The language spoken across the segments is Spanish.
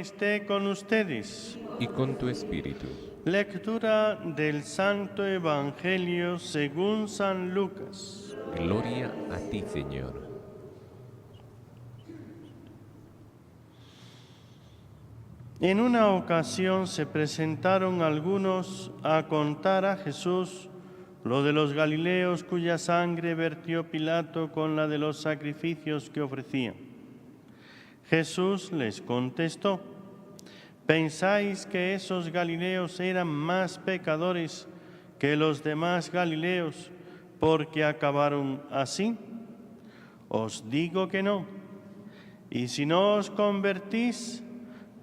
esté con ustedes. Y con tu espíritu. Lectura del Santo Evangelio según San Lucas. Gloria a ti, Señor. En una ocasión se presentaron algunos a contar a Jesús lo de los galileos cuya sangre vertió Pilato con la de los sacrificios que ofrecían. Jesús les contestó: ¿pensáis que esos galileos eran más pecadores que los demás galileos porque acabaron así? Os digo que no. Y si no os convertís,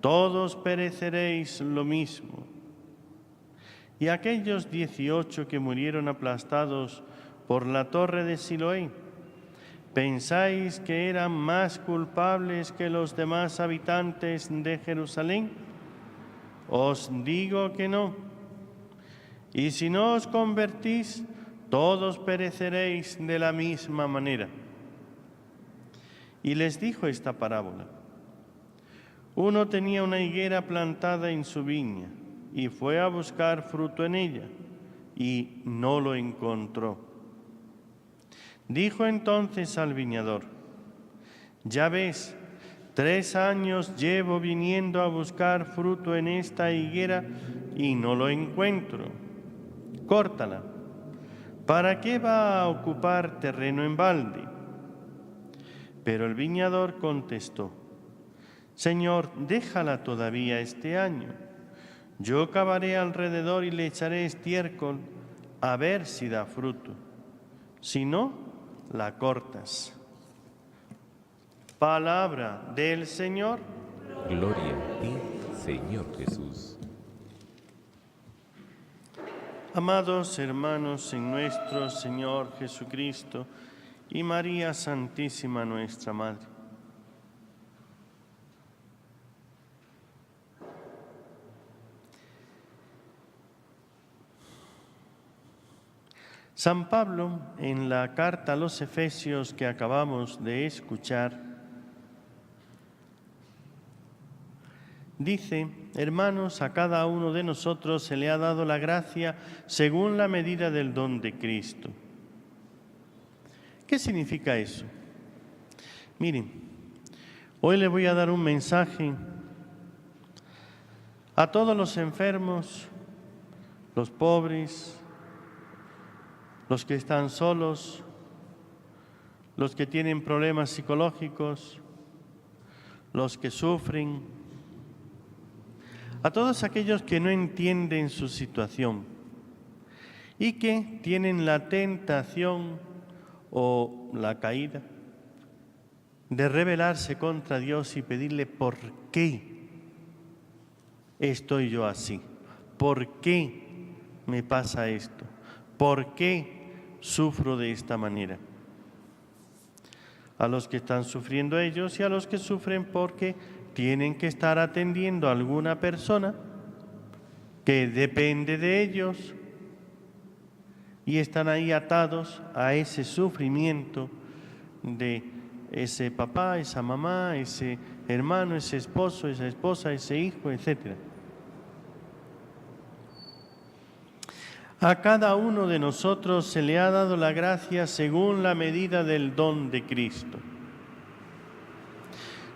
todos pereceréis lo mismo. Y aquellos 18 que murieron aplastados por la torre de Siloé, ¿pensáis que eran más culpables que los demás habitantes de Jerusalén? Os digo que no. Y si no os convertís, todos pereceréis de la misma manera. Y les dijo esta parábola. Uno tenía una higuera plantada en su viña y fue a buscar fruto en ella y no lo encontró. Dijo entonces al viñador: ya ves, 3 años llevo viniendo a buscar fruto en esta higuera y no lo encuentro. Córtala. ¿Para qué va a ocupar terreno en balde? Pero el viñador contestó: Señor, déjala todavía este año. Yo cavaré alrededor y le echaré estiércol a ver si da fruto. Si no, la cortas. Palabra del Señor. Gloria a ti, Señor Jesús. Amados hermanos en nuestro Señor Jesucristo y María Santísima nuestra Madre, San Pablo, en la carta a los Efesios que acabamos de escuchar, dice: hermanos, a cada uno de nosotros se le ha dado la gracia según la medida del don de Cristo. ¿Qué significa eso? Miren, hoy les voy a dar un mensaje a todos los enfermos, los pobres, los que están solos, los que tienen problemas psicológicos, los que sufren, a todos aquellos que no entienden su situación y que tienen la tentación o la caída de rebelarse contra Dios y pedirle: ¿por qué estoy yo así? ¿Por qué me pasa esto? ¿Por qué sufro de esta manera? A los que están sufriendo ellos y a los que sufren porque tienen que estar atendiendo a alguna persona que depende de ellos y están ahí atados a ese sufrimiento de ese papá, esa mamá, ese hermano, ese esposo, esa esposa, ese hijo, etc. A cada uno de nosotros se le ha dado la gracia según la medida del don de Cristo.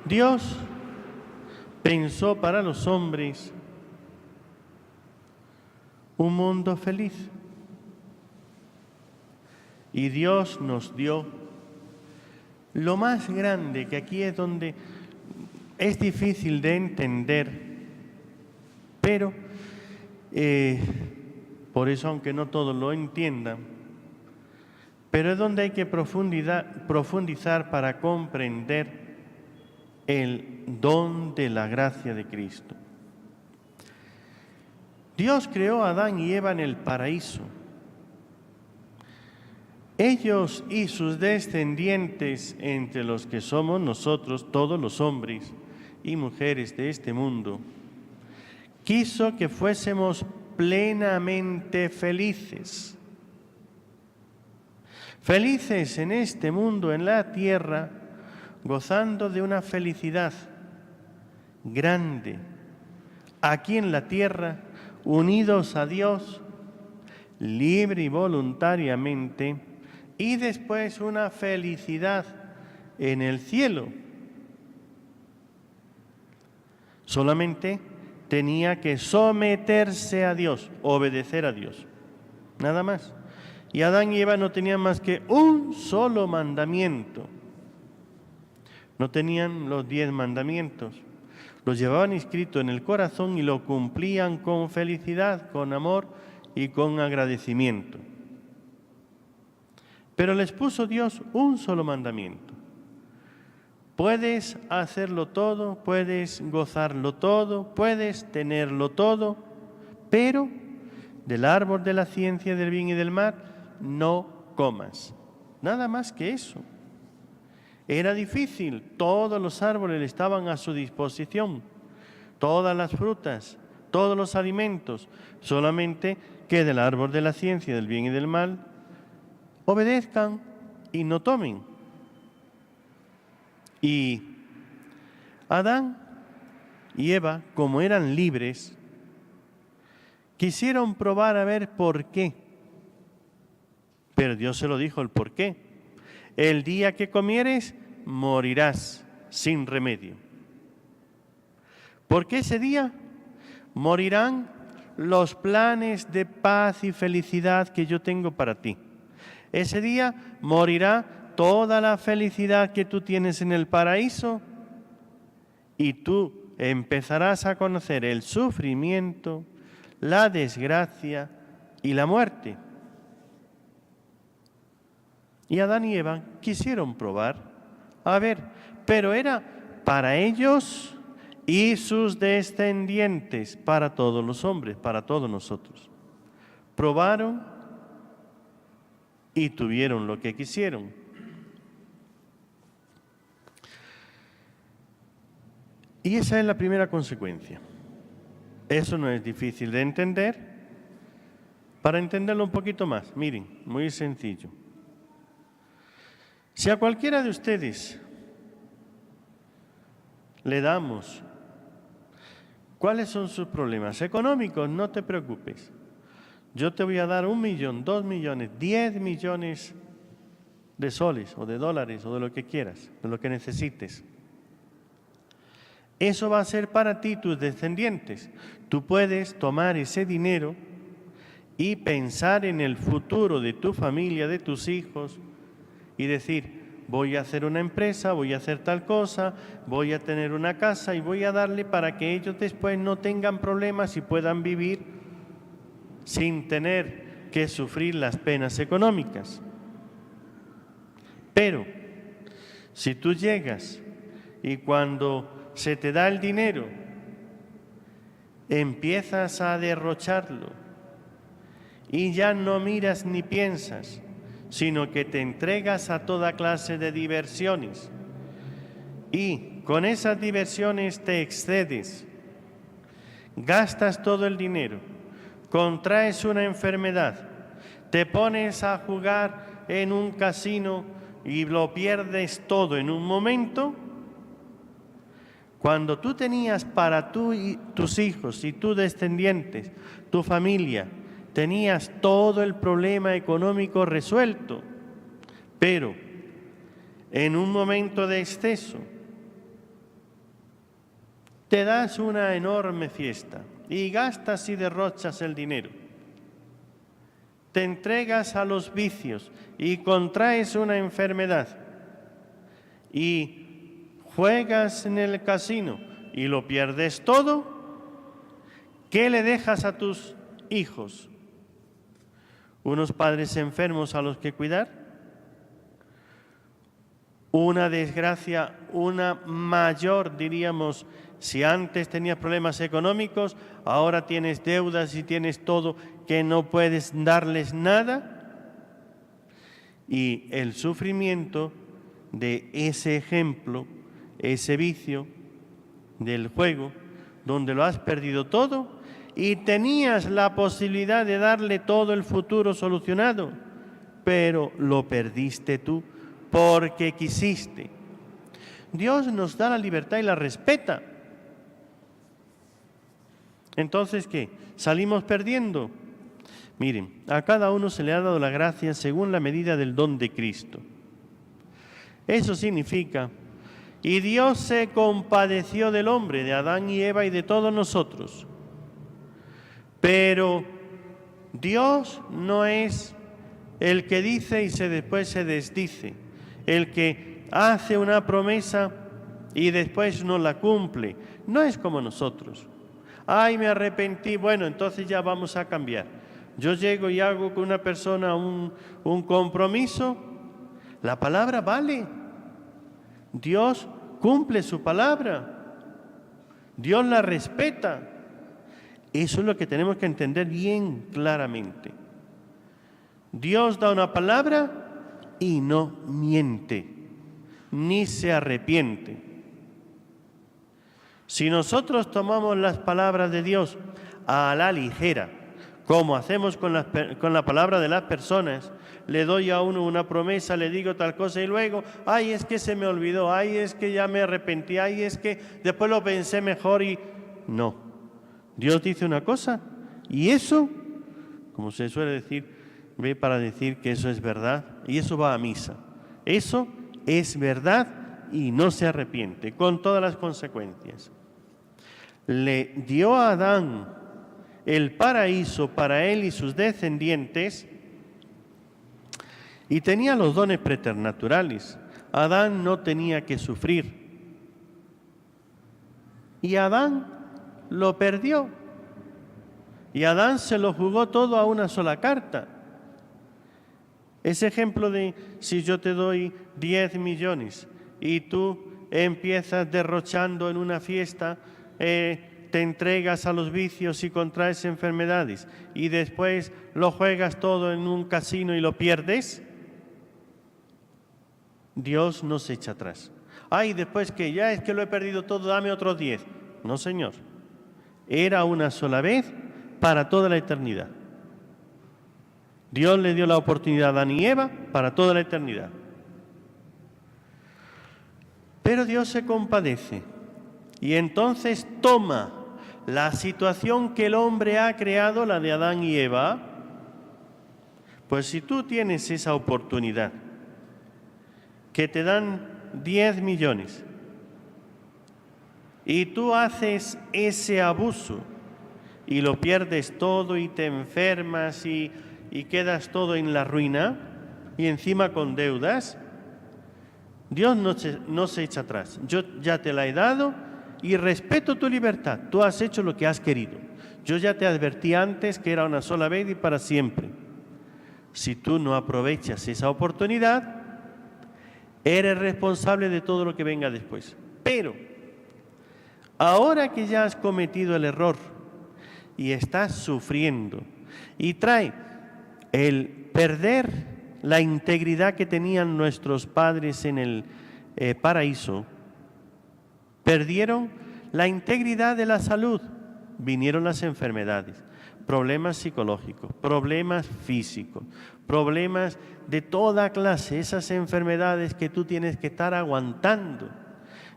Dios pensó para los hombres un mundo feliz. Y Dios nos dio lo más grande, que aquí es donde es difícil de entender, pero por eso, aunque no todos lo entiendan, pero es donde hay que profundizar para comprender el don de la gracia de Cristo. Dios creó a Adán y Eva en el paraíso. Ellos y sus descendientes, entre los que somos nosotros, todos los hombres y mujeres de este mundo, quiso que fuésemos plenamente felices. Felices en este mundo, en la tierra, gozando de una felicidad grande, aquí en la tierra, unidos a Dios, libre y voluntariamente, y después una felicidad en el cielo. Solamente tenía que someterse a Dios, obedecer a Dios, nada más. Y Adán y Eva no tenían más que un solo mandamiento. No tenían los 10 mandamientos. Los llevaban inscrito en el corazón y lo cumplían con felicidad, con amor y con agradecimiento. Pero les puso Dios un solo mandamiento. Puedes hacerlo todo, puedes gozarlo todo, puedes tenerlo todo, pero del árbol de la ciencia del bien y del mal no comas. Nada más que eso. Era difícil, todos los árboles estaban a su disposición, todas las frutas, todos los alimentos, solamente que del árbol de la ciencia del bien y del mal obedezcan y no tomen. Y Adán y Eva, como eran libres, quisieron probar a ver por qué. Pero Dios se lo dijo el por qué. El día que comieres, morirás sin remedio. Porque ese día morirán los planes de paz y felicidad que yo tengo para ti. Ese día morirá toda la felicidad que tú tienes en el paraíso y tú empezarás a conocer el sufrimiento, la desgracia y la muerte. Y Adán y Eva quisieron probar, a ver, pero era para ellos y sus descendientes, para todos los hombres, para todos nosotros. Probaron y tuvieron lo que quisieron. Y esa es la primera consecuencia. Eso no es difícil de entender. Para entenderlo un poquito más, miren, muy sencillo. Si a cualquiera de ustedes le damos, ¿cuáles son sus problemas económicos? No te preocupes. Yo te voy a dar 1 millón, 2 millones, 10 millones de soles o de dólares o de lo que quieras, de lo que necesites. Eso va a ser para ti, tus descendientes. Tú puedes tomar ese dinero y pensar en el futuro de tu familia, de tus hijos, y decir, voy a hacer una empresa, voy a hacer tal cosa, voy a tener una casa y voy a darle para que ellos después no tengan problemas y puedan vivir sin tener que sufrir las penas económicas. Pero si tú llegas y cuando se te da el dinero empiezas a derrocharlo y ya no miras ni piensas, sino que te entregas a toda clase de diversiones y con esas diversiones te excedes, gastas todo el dinero, contraes una enfermedad, te pones a jugar en un casino y lo pierdes todo en un momento. Cuando tú tenías para tú y tus hijos y tus descendientes, tu familia, tenías todo el problema económico resuelto, pero en un momento de exceso te das una enorme fiesta y gastas y derrochas el dinero. Te entregas a los vicios y contraes una enfermedad y juegas en el casino y lo pierdes todo. ¿Qué le dejas a tus hijos? ¿Unos padres enfermos a los que cuidar? Una desgracia, una mayor, diríamos, si antes tenías problemas económicos, ahora tienes deudas y tienes todo que no puedes darles nada. Y el sufrimiento de ese ejemplo, ese vicio del juego, donde lo has perdido todo y tenías la posibilidad de darle todo el futuro solucionado, pero lo perdiste tú porque quisiste. Dios nos da la libertad y la respeta, Entonces, ¿qué? ¿Salimos perdiendo? Miren, a cada uno se le ha dado la gracia según la medida del don de Cristo. Eso significa, y Dios se compadeció del hombre, de Adán y Eva y de todos nosotros. Pero Dios no es el que dice y después se desdice, el que hace una promesa y después no la cumple. No es como nosotros. Ay, me arrepentí, bueno, entonces ya vamos a cambiar. Yo llego y hago con una persona un compromiso, la palabra vale. Dios cumple su palabra, Dios la respeta. Eso es lo que tenemos que entender bien claramente. Dios da una palabra y no miente, ni se arrepiente. Si nosotros tomamos las palabras de Dios a la ligera, como hacemos con la palabra de las personas, le doy a uno una promesa, le digo tal cosa y luego, ay, es que se me olvidó, ay, es que ya me arrepentí, ay, es que después lo pensé mejor y... No, Dios dice una cosa y eso, como se suele decir, ve para decir que eso es verdad y eso va a misa. Eso es verdad y no se arrepiente, con todas las consecuencias. Le dio a Adán el paraíso para él y sus descendientes y tenía los dones preternaturales. Adán no tenía que sufrir y Adán lo perdió y Adán se lo jugó todo a una sola carta. Ese ejemplo de si yo te doy 10 millones y tú empiezas derrochando en una fiesta, te entregas a los vicios y contraes enfermedades y después lo juegas todo en un casino y lo pierdes, Dios no se echa atrás. Ay, después que ya es que lo he perdido todo, dame otros 10. No, Señor. Era una sola vez para toda la eternidad. Dios le dio la oportunidad a Adán y Eva para toda la eternidad. Pero Dios se compadece y entonces toma la situación que el hombre ha creado, la de Adán y Eva. Pues si tú tienes esa oportunidad, que te dan 10 millones, y tú haces ese abuso y lo pierdes todo y te enfermas y quedas todo en la ruina y encima con deudas, Dios no se echa atrás. Yo ya te la he dado y respeto tu libertad. Tú has hecho lo que has querido. Yo ya te advertí antes que era una sola vez y para siempre. Si tú no aprovechas esa oportunidad, eres responsable de todo lo que venga después. Pero ahora que ya has cometido el error y estás sufriendo y trae el perder la integridad que tenían nuestros padres en el paraíso, perdieron la integridad de la salud, vinieron las enfermedades, problemas psicológicos, problemas físicos, problemas de toda clase, esas enfermedades que tú tienes que estar aguantando.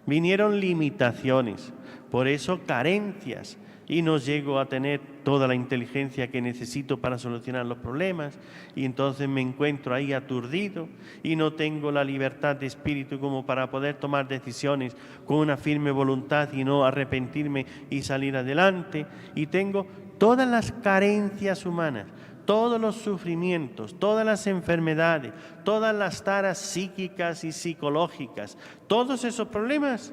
Vinieron limitaciones, por eso carencias, y no llego a tener toda la inteligencia que necesito para solucionar los problemas, y entonces me encuentro ahí aturdido y no tengo la libertad de espíritu como para poder tomar decisiones con una firme voluntad y no arrepentirme y salir adelante, y tengo todas las carencias humanas, todos los sufrimientos, todas las enfermedades, todas las taras psíquicas y psicológicas, todos esos problemas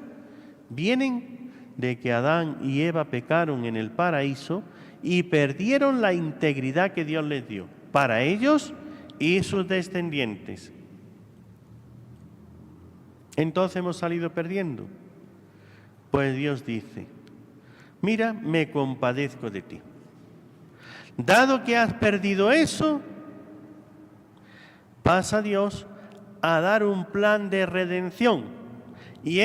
vienen de que Adán y Eva pecaron en el paraíso y perdieron la integridad que Dios les dio para ellos y sus descendientes. Entonces hemos salido perdiendo. Pues Dios dice, mira, me compadezco de ti. Dado que has perdido eso, pasa Dios a dar un plan de redención. Y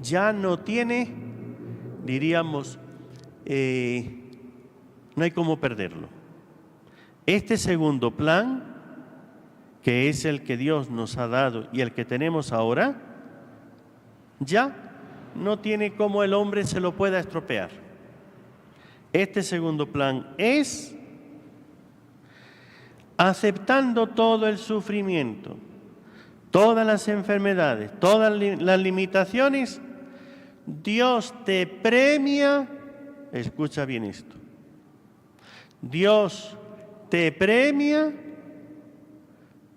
ya no tiene, diríamos, no hay cómo perderlo. Este segundo plan, que es el que Dios nos ha dado y el que tenemos ahora, ya no tiene cómo el hombre se lo pueda estropear. Este segundo plan es aceptando todo el sufrimiento, todas las enfermedades, todas las limitaciones. Dios te premia, escucha bien esto, Dios te premia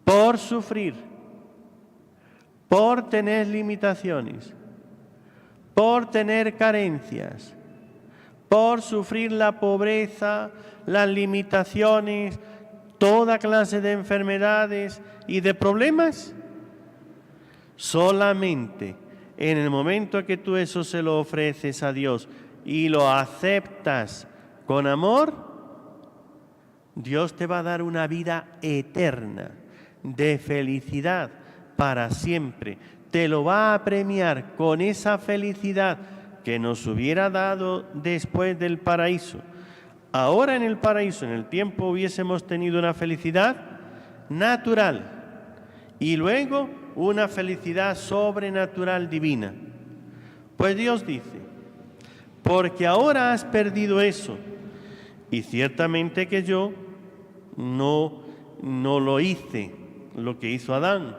por sufrir, por tener limitaciones, por tener carencias, por sufrir la pobreza, las limitaciones, toda clase de enfermedades y de problemas. Solamente en el momento que tú eso se lo ofreces a Dios y lo aceptas con amor, Dios te va a dar una vida eterna, de felicidad para siempre. Te lo va a premiar con esa felicidad que nos hubiera dado después del paraíso. Ahora en el paraíso, en el tiempo, hubiésemos tenido una felicidad natural y luego una felicidad sobrenatural divina. Pues Dios dice, porque ahora has perdido eso, y ciertamente que yo no lo hice, lo que hizo Adán.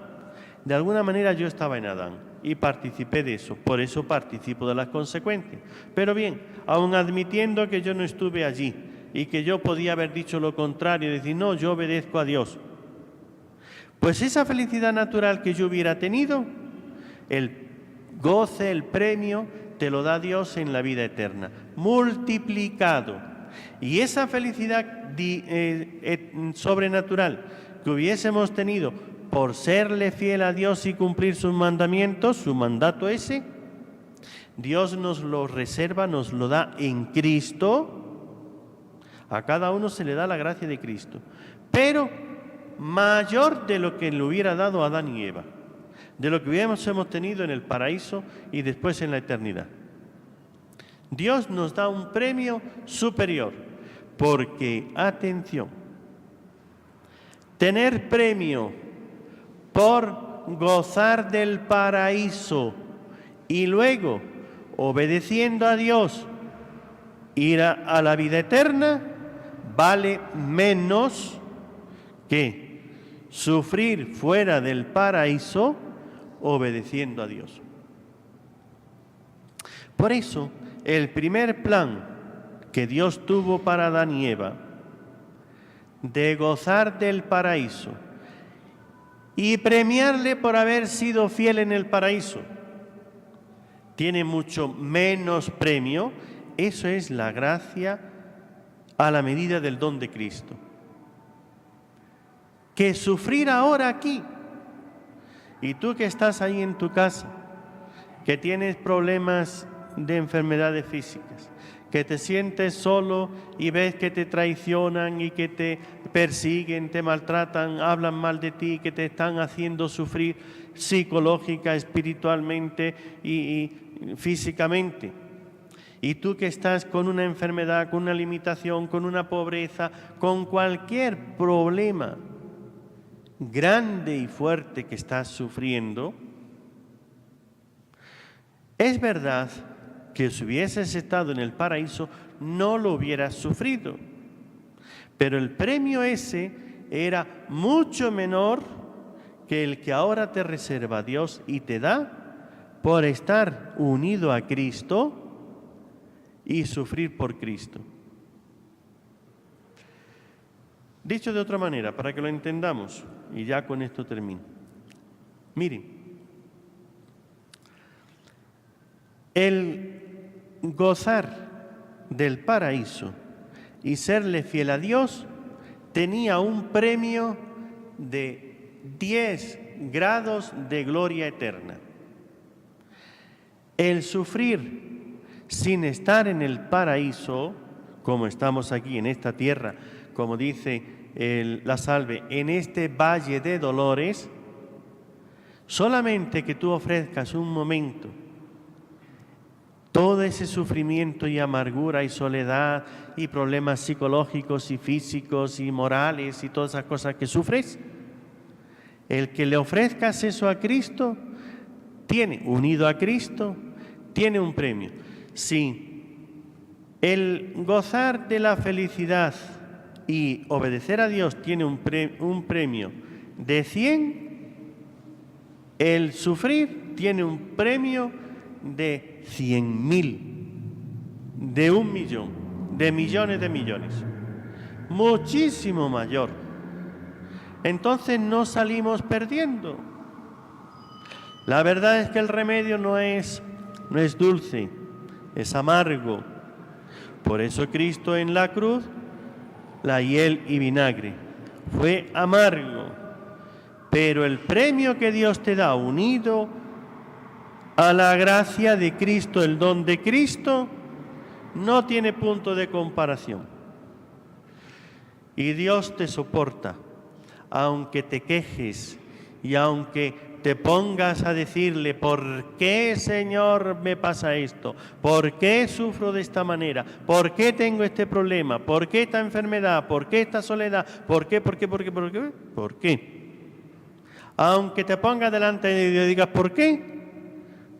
De alguna manera yo estaba en Adán y participé de eso, por eso participo de las consecuencias. Pero bien, aun admitiendo que yo no estuve allí y que yo podía haber dicho lo contrario, decir, no, yo obedezco a Dios. Pues esa felicidad natural que yo hubiera tenido, el goce, el premio, te lo da Dios en la vida eterna, multiplicado. Y esa felicidad sobrenatural que hubiésemos tenido por serle fiel a Dios y cumplir sus mandamientos, su mandato ese, Dios nos lo reserva, nos lo da en Cristo. A cada uno se le da la gracia de Cristo, pero mayor de lo que le hubiera dado a Adán y Eva, de lo que hubiéramos tenido en el paraíso y después en la eternidad. Dios nos da un premio superior, porque, atención, tener premio por gozar del paraíso y luego, obedeciendo a Dios, ir a la vida eterna, vale menos que sufrir fuera del paraíso obedeciendo a Dios. Por eso, el primer plan que Dios tuvo para Adán y Eva, de gozar del paraíso y premiarle por haber sido fiel en el paraíso, tiene mucho menos premio. Eso es la gracia a la medida del don de Cristo. Que sufrir ahora aquí, y tú que estás ahí en tu casa, que tienes problemas de enfermedades físicas, que te sientes solo y ves que te traicionan y que te persiguen, te maltratan, hablan mal de ti, que te están haciendo sufrir psicológica, espiritualmente y físicamente. Y tú que estás con una enfermedad, con una limitación, con una pobreza, con cualquier problema grande y fuerte que estás sufriendo, es verdad que si hubieses estado en el paraíso no lo hubieras sufrido, pero el premio ese era mucho menor que el que ahora te reserva Dios y te da por estar unido a Cristo y sufrir por Cristo. Dicho de otra manera, para que lo entendamos, y ya con esto termino. Miren, el gozar del paraíso y serle fiel a Dios tenía un premio de 10 grados de gloria eterna. El sufrir sin estar en el paraíso, como estamos aquí en esta tierra, como dice la salve, en este valle de dolores, solamente que tú ofrezcas un momento todo ese sufrimiento y amargura y soledad y problemas psicológicos y físicos y morales y todas esas cosas que sufres, el que le ofrezcas eso a Cristo, unido a Cristo, tiene un premio. Si El gozar de la felicidad y obedecer a Dios tiene un premio de 100, el sufrir tiene un premio de 100.000, de 1.000.000, de millones de millones, muchísimo mayor. Entonces no salimos perdiendo. La verdad es que el remedio no es dulce, es amargo. Por eso Cristo en la cruz, la hiel y vinagre, fue amargo. Pero el premio que Dios te da unido a la gracia de Cristo, el don de Cristo, no tiene punto de comparación. Y Dios te soporta, aunque te quejes y aunque te pongas a decirle, ¿por qué, Señor, me pasa esto? ¿Por qué sufro de esta manera? ¿Por qué tengo este problema? ¿Por qué esta enfermedad? ¿Por qué esta soledad? ¿Por qué? ¿Por qué? Aunque te pongas delante de Dios y digas, ¿por qué?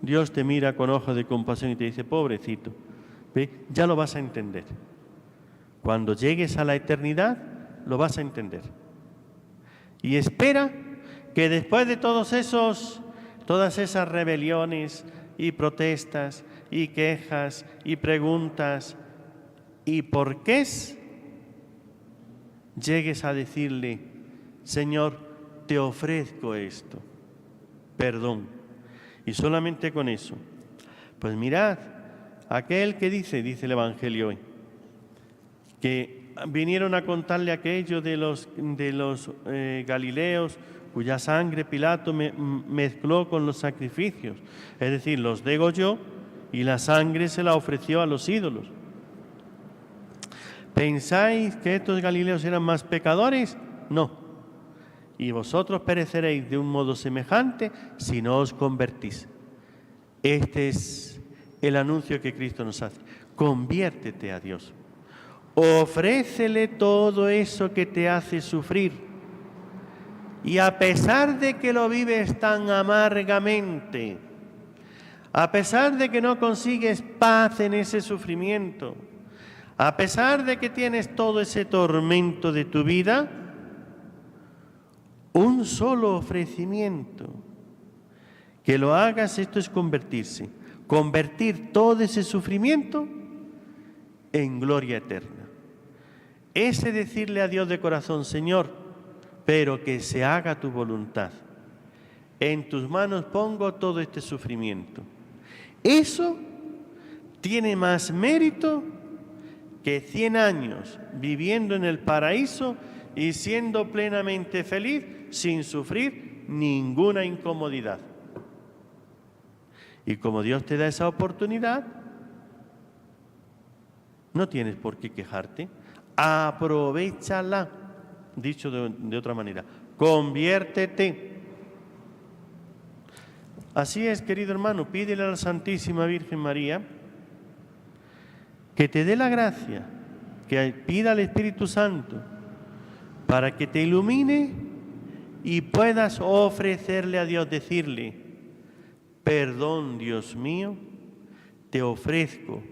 Dios te mira con ojos de compasión y te dice, pobrecito, ¿ve? Ya lo vas a entender. Cuando llegues a la eternidad, lo vas a entender. Y espera que después de todas esas rebeliones y protestas y quejas y preguntas y por qué llegues a decirle, Señor, te ofrezco esto, perdón. Y solamente con eso. Pues mirad, aquel que dice el Evangelio hoy, que vinieron a contarle aquello de los Galileos, cuya sangre Pilato mezcló con los sacrificios, es decir, los degolló y la sangre se la ofreció a los ídolos. ¿Pensáis que estos Galileos eran más pecadores? No. Y vosotros pereceréis de un modo semejante si no os convertís. Este es el anuncio que Cristo nos hace. Conviértete a Dios. Ofrécele todo eso que te hace sufrir. Y a pesar de que lo vives tan amargamente, a pesar de que no consigues paz en ese sufrimiento, a pesar de que tienes todo ese tormento de tu vida, un solo ofrecimiento, que lo hagas, esto es convertirse, convertir todo ese sufrimiento en gloria eterna. Ese decirle a Dios de corazón, Señor, pero que se haga tu voluntad. En tus manos pongo todo este sufrimiento. Eso tiene más mérito que 100 años viviendo en el paraíso y siendo plenamente feliz sin sufrir ninguna incomodidad. Y como Dios te da esa oportunidad, no tienes por qué quejarte. Aprovéchala. Dicho de otra manera, conviértete. Así es, querido hermano, pídele a la Santísima Virgen María que te dé la gracia, que pida al Espíritu Santo para que te ilumine y puedas ofrecerle a Dios, decirle, perdón, Dios mío, te ofrezco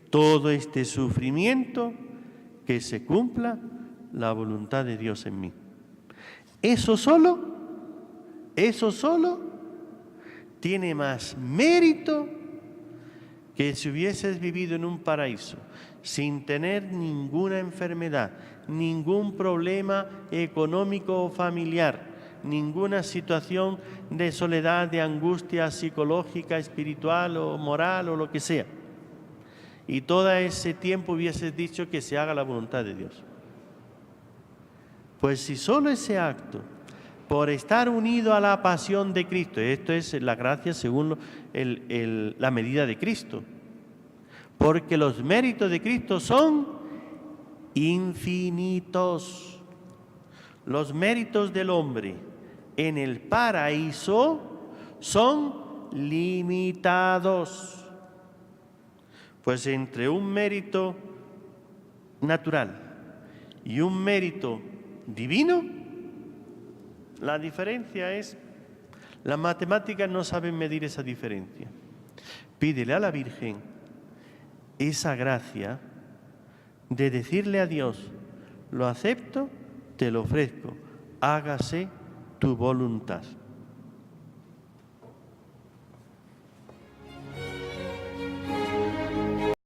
todo este sufrimiento, que se cumpla la voluntad de Dios en mí. Eso solo tiene más mérito que si hubieses vivido en un paraíso sin tener ninguna enfermedad, ningún problema económico o familiar, ninguna situación de soledad, de angustia psicológica, espiritual o moral o lo que sea. Y todo ese tiempo hubieses dicho que se haga la voluntad de Dios. Pues si solo ese acto, por estar unido a la pasión de Cristo, esto es la gracia según la medida de Cristo, porque los méritos de Cristo son infinitos. Los méritos del hombre en el paraíso son limitados. Pues entre un mérito natural y un mérito divino, la diferencia es, las matemáticas no saben medir esa diferencia. Pídele a la Virgen esa gracia de decirle a Dios, lo acepto, te lo ofrezco, hágase tu voluntad.